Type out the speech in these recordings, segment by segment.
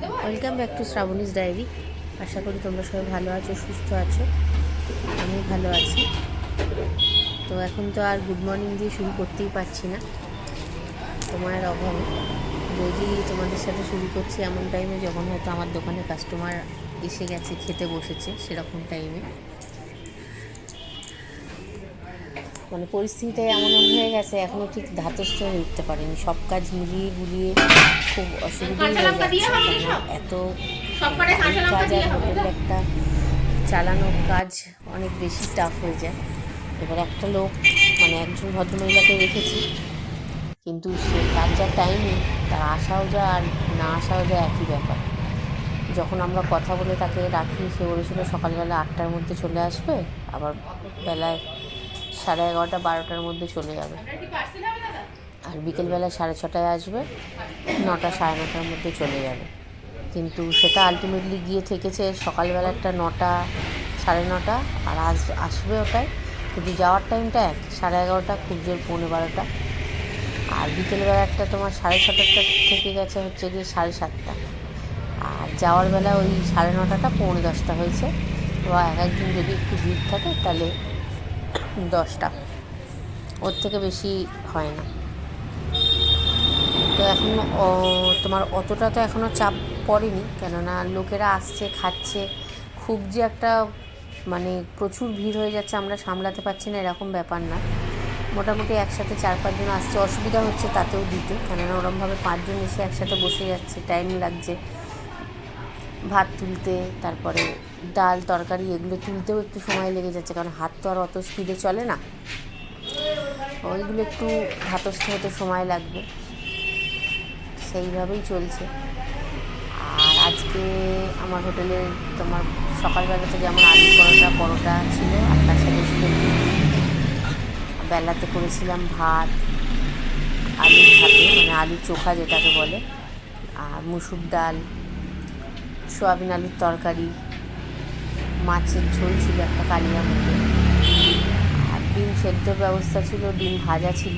Welcome back to Shrabani's diary. আশা করি তোমরা সবাই ভালো আছো, সুস্থ আছো। আমি ভালো আছি। তো এখন তো আর গুড মর্নিং দিয়ে শুরু করতেই পারছি না সময়ের অভাবে। যদি তোমাদের সাথে শুরু করছি এমন টাইমে যখন হয়তো আমার দোকানে কাস্টমার এসে গেছে, খেতে বসেছে, সেরকম টাইমে মানে পরিস্থিতিটাই এমন হয়ে গেছে, এখনও ঠিক ধাতস্থ হয়ে উঠতে পারিনি। সব কাজ মিলিয়ে গুলিয়ে খুব অসুবিধাই হয়ে যাচ্ছে, কেননা এত এই কাজ আর হোটেল একটা চালানোর কাজ অনেক বেশি টাফ হয়ে যায়। এবার একটা লোক মানে একজন ভদ্রমহিলাকে রেখেছি, কিন্তু সে তার যা টাইমিং, তার আসাও যা আর না আসাও যা একই ব্যাপার। যখন আমরা কথা বলে তাকে রাখি, সে বলেছিল সকালবেলা 8টার মধ্যে চলে আসবে, আবার বেলায় 11:30 12টার মধ্যে চলে যাবে, আর বিকেলবেলা 6:30টায় আসবে, 9টা 9:30টার মধ্যে চলে যাবে। কিন্তু সেটা আলটিমেটলি গিয়ে থেকেছে সকালবেলা একটা 9টা 9:30, আর আসবে ওটাই, কিন্তু যাওয়ার টাইমটা 11:30, খুব জোর 11:45। আর বিকেলবেলা একটা তোমার 6:30টা থেকে গেছে হচ্ছে গিয়ে 7:30, আর যাওয়ার বেলা ওই 9:30টা 9:45 হয়েছে। বা একদিন যদি একটু ভিড় থাকে তাহলে 10টা, ওর থেকে বেশি হয় না। তো এখন তোমার অতটা তো এখনও চাপ পড়েনি, কেননা লোকেরা আসছে, খাচ্ছে। খুব যে একটা মানে প্রচুর ভিড় হয়ে যাচ্ছে, আমরা সামলাতে পারছি না, এরকম ব্যাপার না। মোটামুটি একসাথে 4-5 জন আসছে, অসুবিধা হচ্ছে তাতেও দিতে, কেননা ওরমভাবে 5 জন এসে একসাথে বসে যাচ্ছে, টাইম লাগছে ভাত তুলতে, তারপরে ডাল তরকারি এগুলো তুলতেও একটু সময় লেগে যাচ্ছে, কারণ হাত তো আর অত স্পিডে চলে না, ওইগুলো একটু ধাতস্থ হতে সময় লাগবে, সেইভাবেই চলছে। আর আজকে আমার হোটেলে তোমার সকালবেলাতে যেমন আলু পরোটা ছিল, আর তার সাথে ছিল বেলাতে করেছিলাম ভাত, আলুর ভাতে মানে আলুর চোখা যেটাকে বলে, আর মুসুর ডাল, সোয়াবিন আলুর তরকারি, মাছের ঝোল ছিল একটা কালিয়া মতো, আর ডিম সেদ্ধর ব্যবস্থা ছিল, ডিম ভাজা ছিল।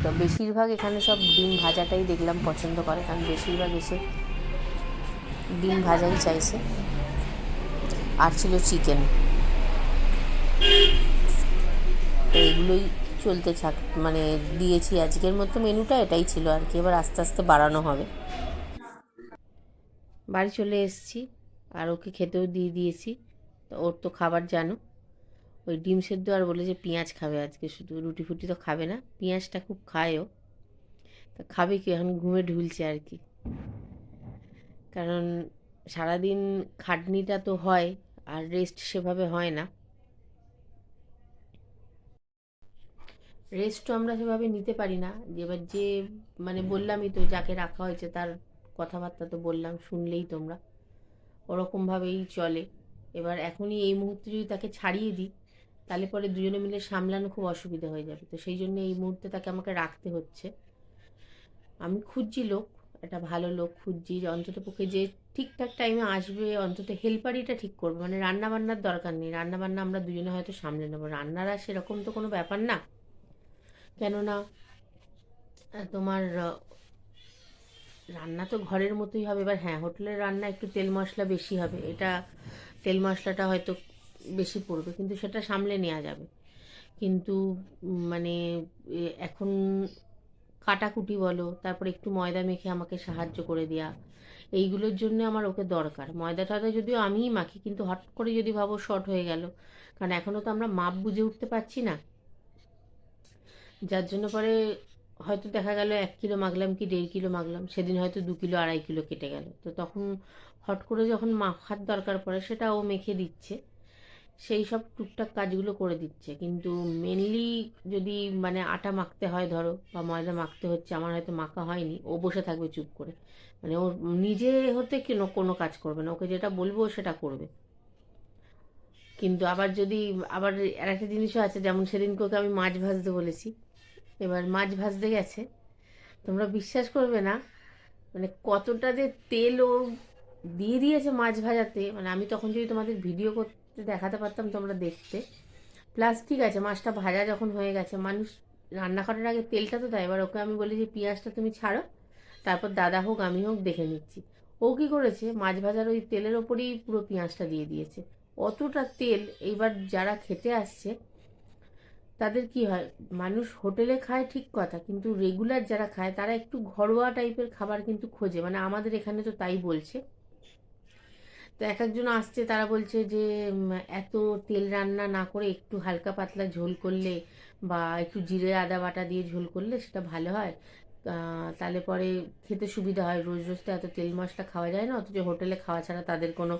তো বেশিরভাগ এখানে সব ডিম ভাজাটাই দেখলাম পছন্দ করে, কারণ বেশিরভাগ এসে ডিম ভাজাই চাইছে। আর ছিল চিকেন। তো এগুলোই চলতে মানে দিয়েছি, আজকের মতো মেনুটা এটাই ছিল আর কি, এবার আস্তে আস্তে বাড়ানো হবে। বাড়ি চলে এসেছি, আর ওকে খেতেও দিয়ে দিয়েছি। তো ওর তো খাবার জানো, ওই ডিম সেদ্ধ, আর বলে যে পেঁয়াজ খাবে আজকে, শুধু রুটি ফুটি তো খাবে না, পেঁয়াজটা খুব খায় ও। তা খাবে কি, এখন ঘুমে ঢুলছে আর কি, কারণ সারাদিন খাটনিটা তো হয়, আর রেস্ট সেভাবে হয় না। রেস্টও আমরা সেভাবে নিতে পারি না। এবার যে মানে বললামই তো, যাকে রাখা হয়েছে তার কথাবার্তা তো বললাম, শুনলেই তোমরা, ওরকমভাবেই চলে। এবার এখনই এই মুহূর্তে যদি তাকে ছাড়িয়ে দিই, তাহলে পরে দুজনে মিলে সামলানো খুব অসুবিধা হয়ে যাবে। তো সেই জন্য এই মুহূর্তে তাকে আমাকে রাখতে হচ্ছে। আমি খুঁজছি লোক, একটা ভালো লোক খুঁজছি, যে অন্তত পক্ষে যে ঠিকঠাক টাইমে আসবে, অন্তত হেল্পারিটা ঠিক করবে, মানে রান্না বান্নার দরকার নেই, রান্না বান্না আমরা দুজনে হয়তো সামলে নেবো, রান্নারা সেরকম তো কোনো ব্যাপার না। কেননা তোমার রান্না তো ঘরের মতোই হবে। এবার হ্যাঁ, হোটেলের রান্না একটু তেল মশলা বেশি হবে, এটা তেল মশলাটা হয়তো বেশি পড়বে, কিন্তু সেটা সামলে নেওয়া যাবে। কিন্তু মানে এখন কাটাকুটি বলো, তারপরে একটু ময়দা মেখে আমাকে সাহায্য করে দেওয়া, এইগুলোর জন্য আমার ওকে দরকার। ময়দা টয়দা যদিও আমিই মাখি, কিন্তু হট করে যদি ভাবো শর্ট হয়ে গেল, কারণ এখনও তো আমরা মাপ বুঝে উঠতে পারছি না, যার জন্য পরে হয়তো দেখা গেল 1 কিলো মাখলাম কি 1.5 কিলো মাখলাম, সেদিন হয়তো 2 কিলো 2.5 কিলো কেটে গেল। তো তখন হট করে যখন মাখার দরকার পড়ে, সেটা ও মেখে দিচ্ছে, সেই সব টুকটাক কাজগুলো করে দিচ্ছে। কিন্তু মেনলি যদি মানে আটা মাখতে হয় ধরো, বা ময়দা মাখতে হচ্ছে, আমার হয়তো মাখা হয়নি, ও বসে থাকবে চুপ করে, মানে ও নিজে হতে কোনো কাজ করবে না, ওকে যেটা বলবো সেটা করবে। কিন্তু আবার যদি আবার আর একটা জিনিসও আছে, যেমন সেদিনকে ওকে আমি মাছ ভাজতে বলেছি, এবার মাছ ভাজতে গেছে, তোমরা বিশ্বাস করবে না মানে কতটা যে তেল ও দিয়ে দিয়েছে মাছ ভাজাতে, মানে আমি তখন যদি তোমাদের ভিডিও করতে দেখাতে পারতাম তোমরা দেখতে। প্লাস ঠিক আছে, মাছটা ভাজা যখন হয়ে গেছে, মানুষ রান্না করার আগে তেলটা তো দেয়, এবার ওকে আমি বলি যে পেঁয়াজটা তুমি ছাড়ো, তারপর দাদা হোক আমি হোক দেখে নিচ্ছি। ও কী করেছে, মাছ ভাজার ওই তেলের ওপরেই পুরো পেঁয়াজটা দিয়ে দিয়েছে। অতটা তেল, এইবার যারা খেতে আসছে তাদের কি হয়, মানুষ হোটেলে খায় ঠিক কথা, কিন্তু রেগুলার যারা খায় তারা একটু ঘরোয়া টাইপের খাবার কিন্তু খোঁজে, মানে আমাদের এখানে তো তাই বলছে। তো এক একজন আসছে, তারা বলছে যে এত তেল রান্না না করে একটু হালকা পাতলা ঝোল করলে বা একটু জিরে আদা বাটা দিয়ে ঝোল করলে সেটা ভালো হয়, তাহলে পরে খেতে সুবিধা হয়। রোজ রোজ তো এত তেল মশলা খাওয়া যায় না, অথচ হোটেলে খাওয়া ছাড়া তাদের কোনো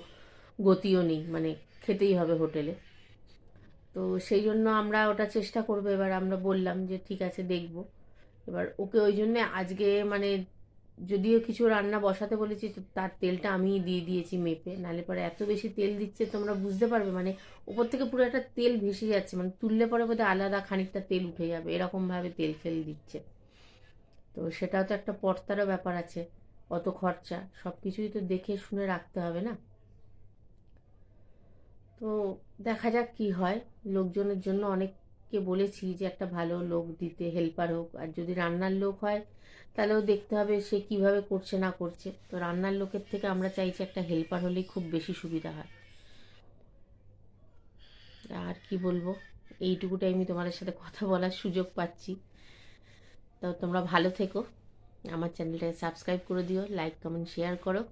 গতিও নেই, মানে খেতেই হবে হোটেলে। তো সেই জন্য আমরা ওটা চেষ্টা করবো। এবার আমরা বললাম যে ঠিক আছে, দেখব। এবার ওকে ওই জন্যে আজকে মানে যদিও কিছু রান্না বসাতে বলেছি, তো তার তেলটা আমি দিয়ে দিয়েছি মেপে, নাহলে পরে এত বেশি তেল দিচ্ছে তোমরা বুঝতে পারবে, মানে উপর থেকে পুরো একটা তেল ভেসে যাচ্ছে, মানে তুললে পরে বোধহয় আলাদা খানিকটা তেল উঠে যাবে, এরকমভাবে তেল ফেল দিচ্ছে। তো সেটাও তো একটা পর্তারও ব্যাপার আছে, অত খরচা, সব কিছুই তো দেখে শুনে রাখতে হবে না। তো দেখা যাক কি হয়। লোকজনের জন্য অনেককে বলেছি যে একটা ভালো লোক দিতে, হেল্পার হোক, আর যদি রান্নার লোক হয় তাহলেও দেখতে হবে সে কিভাবে করছে না করছে। তো রান্নার লোকের থেকে আমরা চাইছি একটা হেল্পার হলেই খুব বেশি সুবিধা হয়। আর কি বলবো, এইটুকুটাই আমি তোমাদের সাথে কথা বলার সুযোগ পাচ্ছি। তো তোমরা ভালো থেকো, আমার চ্যানেলটাকে সাবস্ক্রাইব করে দিও, লাইক কমেন্ট শেয়ার করো।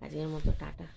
আজকের মতো টাটা।